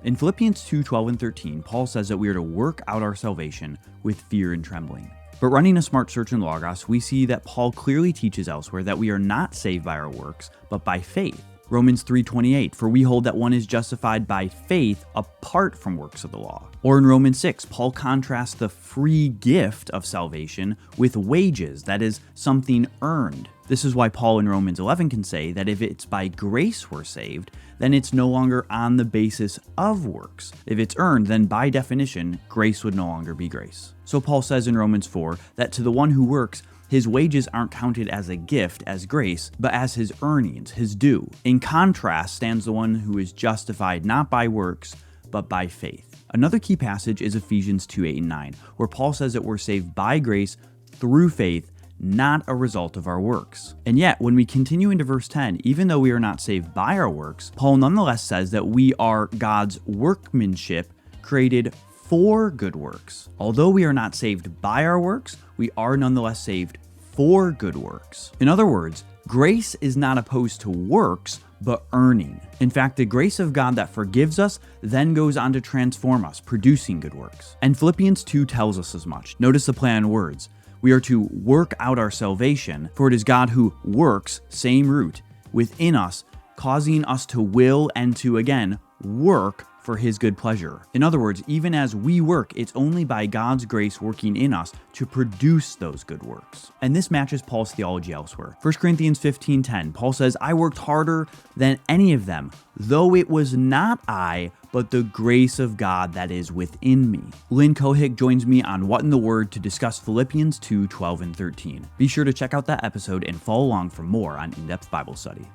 In Philippians 2:12 and 13, Paul says that we are to work out our salvation with fear and trembling. But running a smart search in Logos, we see that Paul clearly teaches elsewhere that we are not saved by our works, but by faith. Romans 3:28, for we hold that one is justified by faith apart from works of the law. Or in Romans 6, Paul contrasts the free gift of salvation with wages, that is, something earned. This is why Paul in Romans 11 can say that if it's by grace we're saved, then it's no longer on the basis of works. If it's earned, then by definition, grace would no longer be grace. So Paul says in Romans 4 that to the one who works, his wages aren't counted as a gift, as grace, but as his earnings, his due. In contrast stands the one who is justified not by works, but by faith. Another key passage is Ephesians 2:8 and 9, where Paul says that we're saved by grace through faith, not a result of our works. And yet, when we continue into verse 10, even though we are not saved by our works, Paul nonetheless says that we are God's workmanship created for good works. Although we are not saved by our works, we are nonetheless saved for good works. In other words, grace is not opposed to works, but earning. In fact, the grace of God that forgives us then goes on to transform us, producing good works. And Philippians 2 tells us as much. Notice the play on words. We are to work out our salvation, for it is God who works, same root, within us, causing us to will and to, again, work for his good pleasure. In other words, even as we work, it's only by God's grace working in us to produce those good works. And this matches Paul's theology elsewhere. 1 Corinthians 15:10, Paul says, I worked harder than any of them, though it was not I, but the grace of God that is within me. Lynn Cohick joins me on What in the Word to discuss Philippians 2:12 and 13. Be sure to check out that episode and follow along for more on in-depth Bible study.